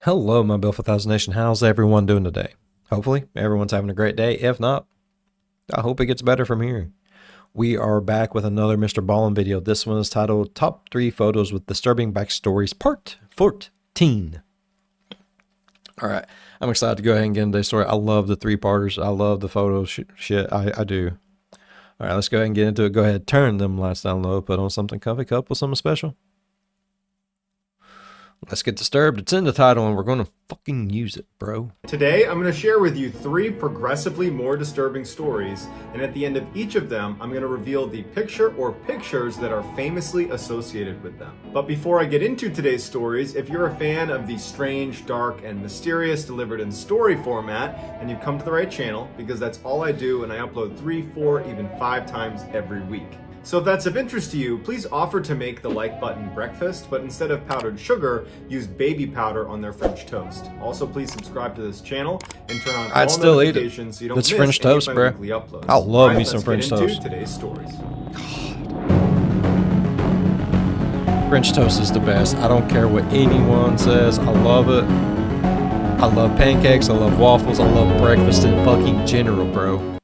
Hello, my Bill 4000 Nation. How's everyone doing today? Hopefully, everyone's having a great day. If not, I hope it gets better from here. We are back with another MrBallen video. This one is titled Top 3 Photos with Disturbing Backstories, Part 14. All right, I'm excited to go ahead and get into the story. I love the three-parters. I love the photo shit. I do. All right, let's go ahead and get into it. Go ahead, turn them lights down low, put on something comfy, cup with something special. Let's get disturbed. It's in the title and we're going to fucking use it, bro. Today, I'm going to share with you 3 progressively more disturbing stories, and at the end of each of them, I'm going to reveal the picture or pictures that are famously associated with them. But before I get into today's stories, if you're a fan of the strange, dark, and mysterious delivered in story format, and you've come to the right channel, because that's all I do, and I upload 3, 4, even 5 times every week. So if that's of interest to you, please offer to make the like button breakfast, but instead of powdered sugar, use baby powder on their French toast. Also, please subscribe to this channel and turn on all notifications so you don't miss French any toast, of my bro. weekly uploads. I love me Let's some get French into toast. Today's stories. French toast is the best. I don't care what anyone says. I love it. I love pancakes. I love waffles. I love breakfast in fucking general, bro.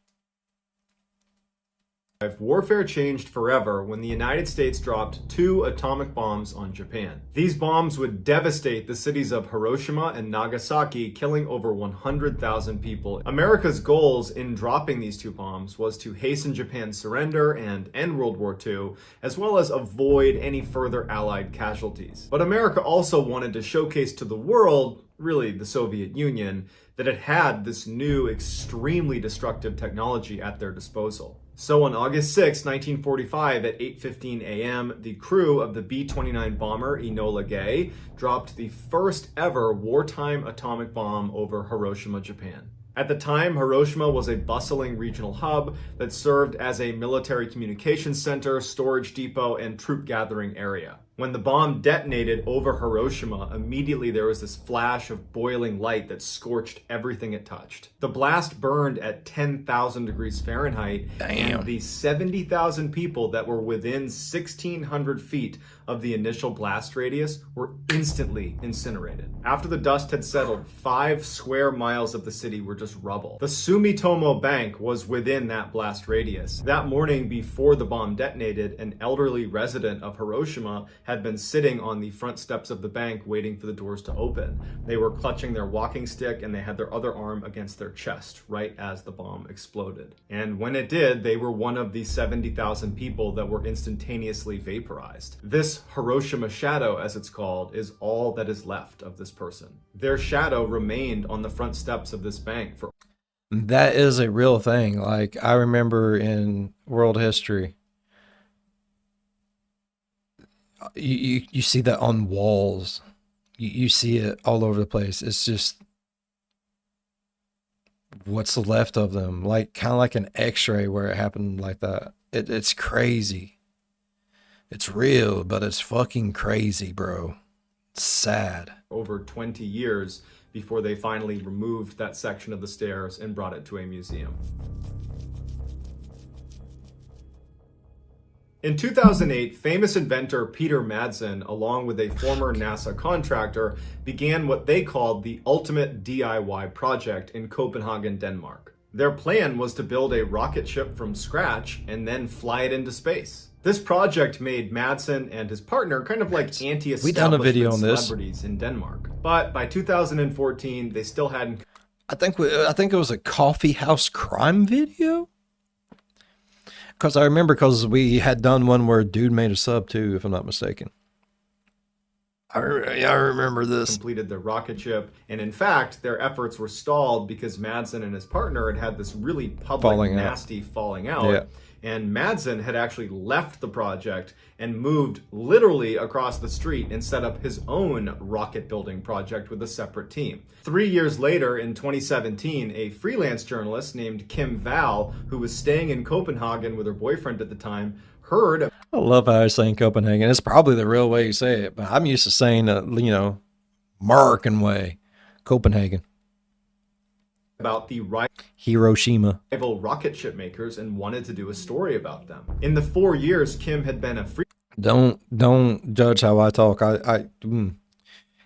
Warfare changed forever when the United States dropped 2 atomic bombs on Japan. These bombs would devastate the cities of Hiroshima and Nagasaki, killing over 100,000 people. America's goals in dropping these 2 bombs was to hasten Japan's surrender and end World War II, as well as avoid any further Allied casualties. But America also wanted to showcase to the world, really the Soviet Union, that it had this new, extremely destructive technology at their disposal. So on August 6, 1945 at 8:15 a.m., the crew of the B-29 bomber Enola Gay dropped the first ever wartime atomic bomb over Hiroshima, Japan. At the time, Hiroshima was a bustling regional hub that served as a military communications center, storage depot, and troop gathering area. When the bomb detonated over Hiroshima, immediately there was this flash of boiling light that scorched everything it touched. The blast burned at 10,000 degrees Fahrenheit, and the 70,000 people that were within 1,600 feet of the initial blast radius were instantly incinerated. After the dust had settled, 5 square miles of the city were just rubble. The Sumitomo Bank was within that blast radius. That morning before the bomb detonated, an elderly resident of Hiroshima had been sitting on the front steps of the bank waiting for the doors to open. They were clutching their walking stick and they had their other arm against their chest right as the bomb exploded. And when it did, they were one of the 70,000 people that were instantaneously vaporized. This Hiroshima shadow, as it's called, is all that is left of this person. Their shadow remained on the front steps of this bank for... That is a real thing. Like, I remember in world history, you see that on walls. You see it all over the place. It's just what's left of them, like kind of like an x-ray where it happened like that. It's crazy. It's real, but it's fucking crazy, bro. It's sad. Over 20 years before they finally removed that section of the stairs and brought it to a museum. In 2008, famous inventor Peter Madsen, along with a former NASA contractor, began what they called the ultimate DIY project in Copenhagen, Denmark. Their plan was to build a rocket ship from scratch and then fly it into space. This project made Madsen and his partner kind of like anti-establishment celebrities in Denmark. But by 2014, they still hadn't... I think it was a coffee house crime video. Because I remember, because we had done one where a dude made a sub too, if I'm not mistaken. I remember this. Completed their rocket ship, and in fact, their efforts were stalled because Madsen and his partner had this really public, nasty falling out. Yeah. And Madsen had actually left the project and moved literally across the street and set up his own rocket building project with a separate team. 3 years later, in 2017, a freelance journalist named Kim Val, who was staying in Copenhagen with her boyfriend at the time, heard... I love how I say in Copenhagen. It's probably the real way you say it, but I'm used to saying, American way. Copenhagen. About the Hiroshima rival rocket ship makers and wanted to do a story about them. In the 4 years Kim had been a free... Don't judge how I talk.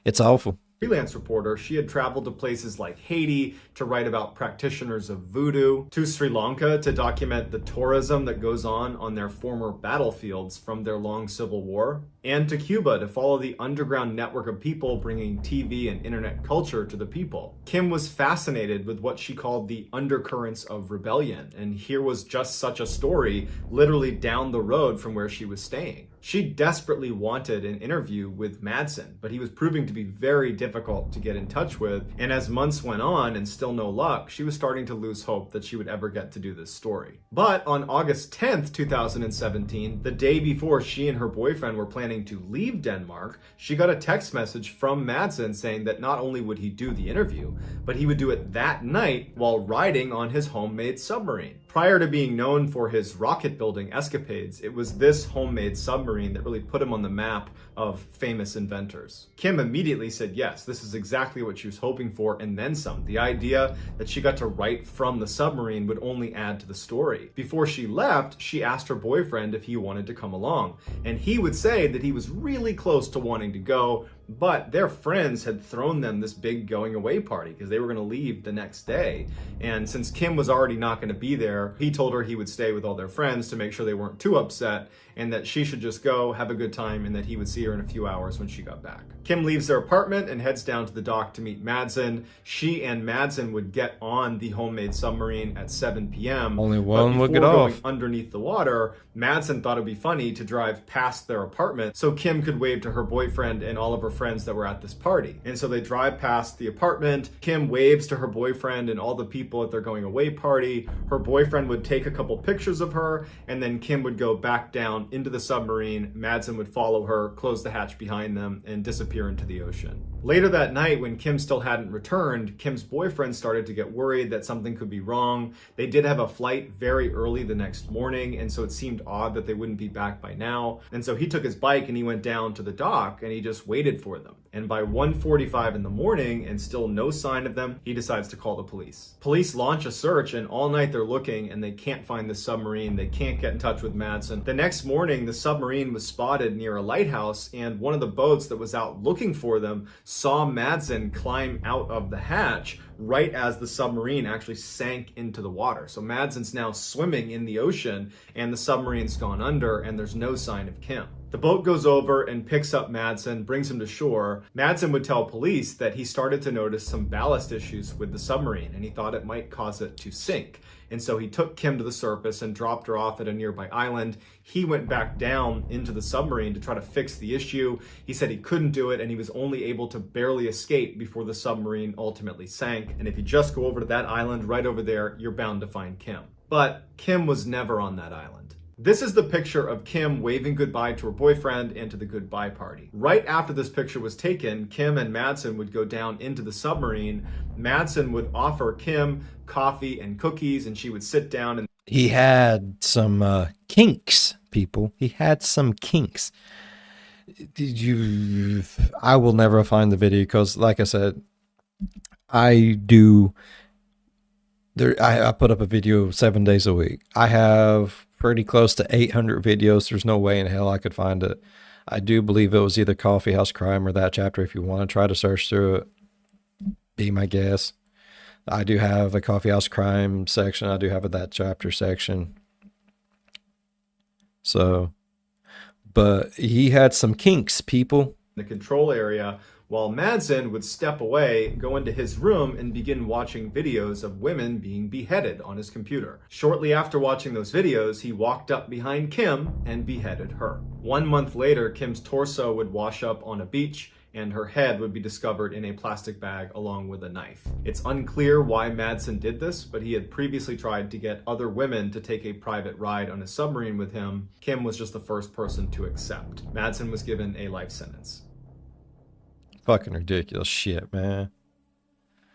It's awful. freelance reporter, she had traveled to places like Haiti to write about practitioners of voodoo, to Sri Lanka to document the tourism that goes on their former battlefields from their long civil war, and to Cuba to follow the underground network of people bringing TV and internet culture to the people. Kim was fascinated with what she called the undercurrents of rebellion, and here was just such a story literally down the road from where she was staying. She desperately wanted an interview with Madsen, but he was proving to be very difficult to get in touch with, and as months went on and still no luck, she was starting to lose hope that she would ever get to do this story. But on August 10th, 2017, the day before she and her boyfriend were planning to leave Denmark, she got a text message from Madsen saying that not only would he do the interview, but he would do it that night while riding on his homemade submarine. Prior to being known for his rocket building escapades, it was this homemade submarine that really put him on the map of famous inventors. Kim immediately said yes, this is exactly what she was hoping for, and then some. The idea that she got to write from the submarine would only add to the story. Before she left, she asked her boyfriend if he wanted to come along, and he would say that he was really close to wanting to go, but their friends had thrown them this big going away party because they were going to leave the next day. And since Kim was already not going to be there, he told her he would stay with all their friends to make sure they weren't too upset, and that she should just go have a good time, and that he would see her in a few hours when she got back. Kim leaves their apartment and heads down to the dock to meet Madsen. She and Madsen would get on the homemade submarine at 7 p.m. Only one would get going off. Underneath the water, Madsen thought it'd be funny to drive past their apartment so Kim could wave to her boyfriend and all of her friends that were at this party. And so they drive past the apartment. Kim waves to her boyfriend and all the people at their going away party. Her boyfriend would take a couple pictures of her, and then Kim would go back down into the submarine. Madsen would follow her, close the hatch behind them, and disappear into the ocean. Later that night, when Kim still hadn't returned, Kim's boyfriend started to get worried that something could be wrong. They did have a flight very early the next morning, and so it seemed odd that they wouldn't be back by now. And so he took his bike and he went down to the dock and he just waited for them. And by 1:45 in the morning and still no sign of them, he decides to call the police. Police launch a search, and all night they're looking and they can't find the submarine. They can't get in touch with Madsen. The next morning, the submarine was spotted near a lighthouse, and one of the boats that was out looking for them saw Madsen climb out of the hatch right as the submarine actually sank into the water. So Madsen's now swimming in the ocean, and the submarine's gone under, and there's no sign of Kim. The boat goes over and picks up Madsen, brings him to shore. Madsen would tell police that he started to notice some ballast issues with the submarine, and he thought it might cause it to sink. And so he took Kim to the surface and dropped her off at a nearby island. He went back down into the submarine to try to fix the issue. He said he couldn't do it, and he was only able to barely escape before the submarine ultimately sank. And if you just go over to that island right over there, you're bound to find Kim. But Kim was never on that island. This is the picture of Kim waving goodbye to her boyfriend and to the goodbye party. Right after this picture was taken, Kim and Madsen would go down into the submarine. Madsen would offer Kim coffee and cookies, and she would sit down. And He had some kinks, people. He had some kinks. I will never find the video because, like I said, I put up a video 7 days a week. I have pretty close to 800 videos. There's no way in hell I could find it. I do believe it was either Coffee House Crime or that chapter. If you want to try to search through it, be my guest. I do have a Coffee House Crime section. I do have a that chapter section. So, but he had some kinks, people. the control area, while Madsen would step away, go into his room, and begin watching videos of women being beheaded on his computer. Shortly after watching those videos, he walked up behind Kim and beheaded her. 1 month later, Kim's torso would wash up on a beach, and her head would be discovered in a plastic bag along with a knife. It's unclear why Madsen did this, but he had previously tried to get other women to take a private ride on a submarine with him. Kim was just the first person to accept. Madsen was given a life sentence. Fucking ridiculous shit, man.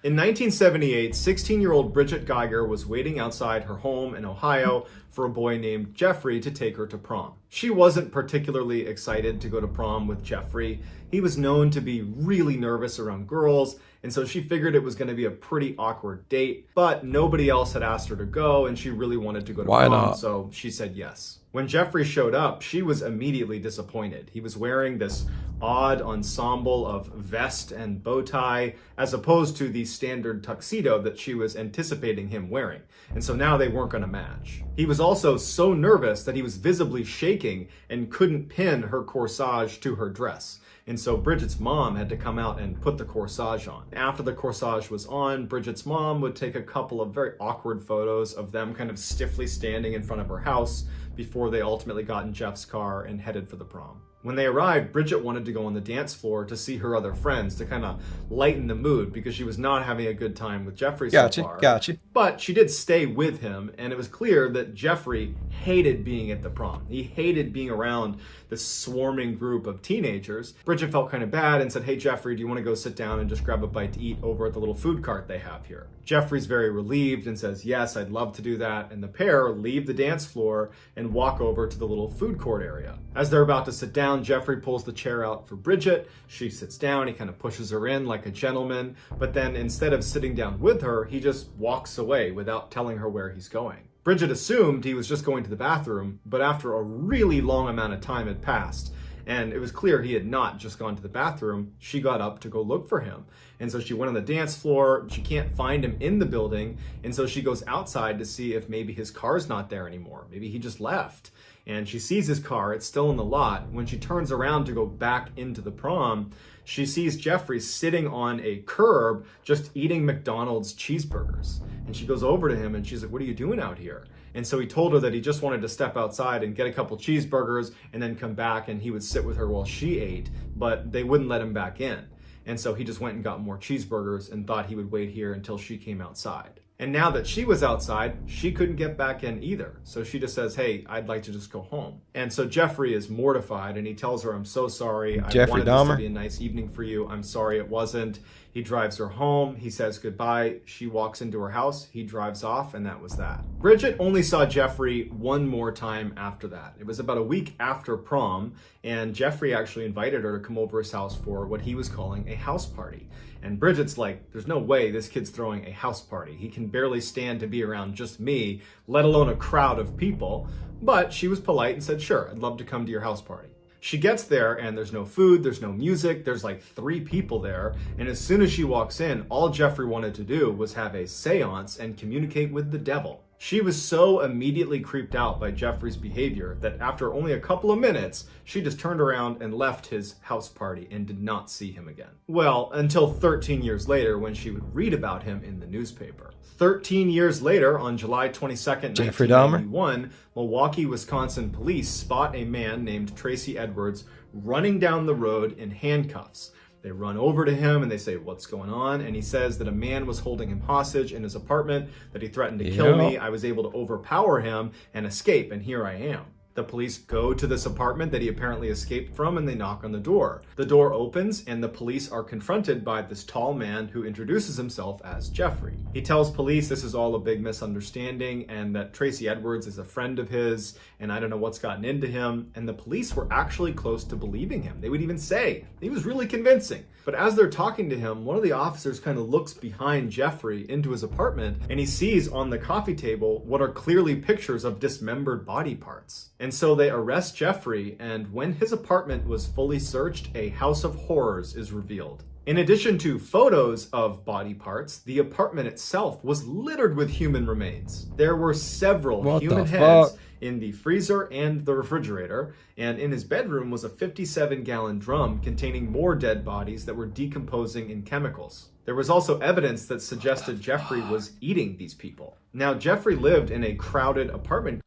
In 1978, 16-year-old Bridget Geiger was waiting outside her home in Ohio for a boy named Jeffrey to take her to prom. She wasn't particularly excited to go to prom with Jeffrey. He was known to be really nervous around girls, And so she figured it was going to be a pretty awkward date, but nobody else had asked her to go, and she really wanted to go to Why prom, not? so she said yes. When Jeffrey showed up, she was immediately disappointed. He was wearing this odd ensemble of vest and bow tie, as opposed to the standard tuxedo that she was anticipating him wearing. And so now they weren't going to match. He was also so nervous that he was visibly shaking and couldn't pin her corsage to her dress. And so Bridget's mom had to come out and put the corsage on. After the corsage was on, Bridget's mom would take a couple of very awkward photos of them kind of stiffly standing in front of her house before they ultimately got in Jeff's car and headed for the prom. When they arrived, Bridget wanted to go on the dance floor to see her other friends to kind of lighten the mood because she was not having a good time with Jeffrey so far. Gotcha. But she did stay with him, and it was clear that Jeffrey hated being at the prom. He hated being around this swarming group of teenagers. Bridget felt kind of bad and said, "Hey, Jeffrey, do you want to go sit down and just grab a bite to eat over at the little food cart they have here?" Jeffrey's very relieved and says, "Yes, I'd love to do that." And the pair leave the dance floor and walk over to the little food court area. As they're about to sit down, Jeffrey pulls the chair out for Bridget. She sits down, he kind of pushes her in like a gentleman, but then instead of sitting down with her, he just walks away without telling her where he's going. Bridget assumed he was just going to the bathroom, but after a really long amount of time had passed, and it was clear he had not just gone to the bathroom, she got up to go look for him. And so she went on the dance floor, she can't find him in the building, and so she goes outside to see if maybe his car's not there anymore. Maybe he just left. And she sees his car, it's still in the lot. When she turns around to go back into the prom, she sees Jeffrey sitting on a curb just eating McDonald's cheeseburgers. And she goes over to him and she's like, "What are you doing out here?" And so he told her that he just wanted to step outside and get a couple cheeseburgers and then come back and he would sit with her while she ate, but they wouldn't let him back in. And so he just went and got more cheeseburgers and thought he would wait here until she came outside. And now that she was outside, she couldn't get back in either. So she just says, "Hey, I'd like to just go home." And so Jeffrey is mortified and he tells her, "I'm so sorry. I wanted this to be a nice evening for you. I'm sorry it wasn't." He drives her home. He says goodbye. She walks into her house. He drives off, and that was that. Bridget only saw Jeffrey one more time after that. It was about a week after prom, and Jeffrey actually invited her to come over his house for what he was calling a house party. And Bridget's like, "There's no way this kid's throwing a house party. He can barely stand to be around just me, let alone a crowd of people." But she was polite and said, "Sure, I'd love to come to your house party." She gets there and there's no food, there's no music, there's like 3 people there. And as soon as she walks in, all Jeffrey wanted to do was have a seance and communicate with the devil. She was so immediately creeped out by Jeffrey's behavior that after only a couple of minutes, she just turned around and left his house party and did not see him again. Well, until 13 years later when she would read about him in the newspaper. 13 years later, on July 22nd, Jeffrey Dahmer. 1991, Milwaukee, Wisconsin police spot a man named Tracy Edwards running down the road in handcuffs. They run over to him and they say, "What's going on?" And he says that a man was holding him hostage in his apartment, that he threatened to kill me. I was able to overpower him and escape, and here I am. The police go to this apartment that he apparently escaped from and they knock on the door. The door opens and the police are confronted by this tall man who introduces himself as Jeffrey. He tells police this is all a big misunderstanding and that Tracy Edwards is a friend of his and I don't know what's gotten into him. And the police were actually close to believing him. They would even say he was really convincing. But as they're talking to him, one of the officers kind of looks behind Jeffrey into his apartment and he sees on the coffee table what are clearly pictures of dismembered body parts. And so they arrest Jeffrey, and when his apartment was fully searched, a house of horrors is revealed. In addition to photos of body parts, the apartment itself was littered with human remains. There were several human heads in the freezer and the refrigerator, and in his bedroom was a 57-gallon drum containing more dead bodies that were decomposing in chemicals. There was also evidence that suggested Jeffrey was eating these people. Now, Jeffrey lived in a crowded apartment.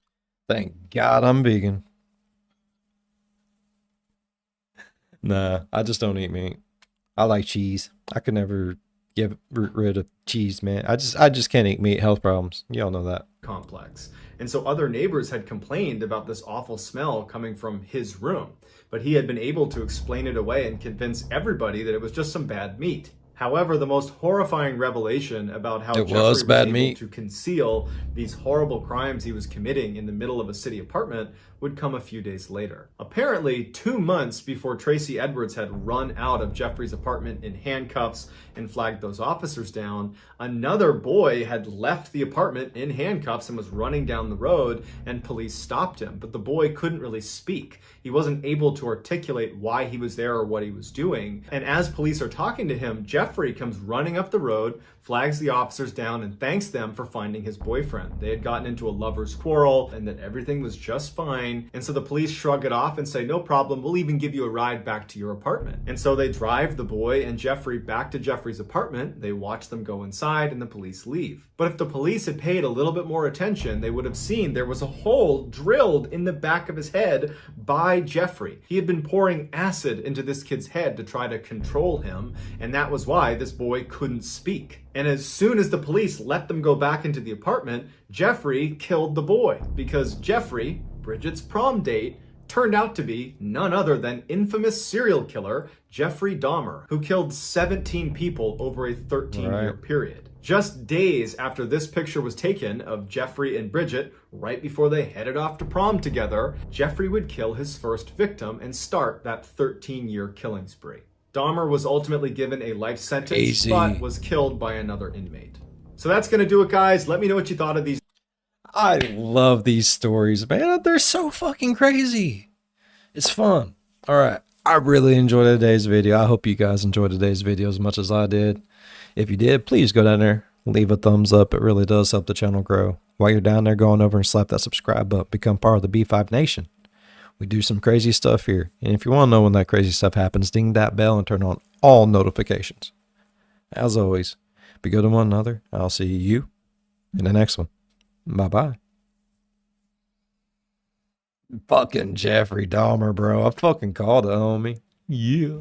Thank God I'm vegan. Nah, I just don't eat meat. I like cheese. I could never get rid of cheese, man. I just can't eat meat. Health problems. Y'all know that. Complex. And so other neighbors had complained about this awful smell coming from his room, but he had been able to explain it away and convince everybody that it was just some bad meat. However, the most horrifying revelation about how It Jeffrey was was bad able meat. to conceal these horrible crimes he was committing in the middle of a city apartment would come a few days later. Apparently, 2 months before Tracy Edwards had run out of Jeffrey's apartment in handcuffs and flagged those officers down, another boy had left the apartment in handcuffs and was running down the road, and police stopped him. But the boy couldn't really speak. He wasn't able to articulate why he was there or what he was doing. And as police are talking to him, Jeffrey comes running up the road, flags the officers down, and thanks them for finding his boyfriend. They had gotten into a lover's quarrel and that everything was just fine. And so the police shrug it off and say, no problem, we'll even give you a ride back to your apartment. And so they drive the boy and Jeffrey back to Jeffrey's apartment. They watch them go inside and the police leave. But if the police had paid a little bit more attention, they would have seen there was a hole drilled in the back of his head by Jeffrey. He had been pouring acid into this kid's head to try to control him, and that was why this boy couldn't speak. And as soon as the police let them go back into the apartment, Jeffrey killed the boy, because Jeffrey, Bridget's prom date, turned out to be none other than infamous serial killer Jeffrey Dahmer, who killed 17 people over a 13-year period. Just days after this picture was taken of Jeffrey and Bridget, right before they headed off to prom together, Jeffrey would kill his first victim and start that 13-year killing spree. Dahmer was ultimately given a life sentence, but was killed by another inmate. So that's going to do it, guys. Let me know what you thought of these. I love these stories, man. They're so fucking crazy. It's fun. All right. I really enjoyed today's video. I hope you guys enjoyed today's video as much as I did. If you did, please go down there, leave a thumbs up. It really does help the channel grow. While you're down there, go on over and slap that subscribe button. Become part of the B5 Nation. We do some crazy stuff here. And if you want to know when that crazy stuff happens, ding that bell and turn on all notifications. As always, be good to one another. I'll see you in the next one. Bye-bye. Fucking Jeffrey Dahmer, bro. I fucking called it, homie. Yeah.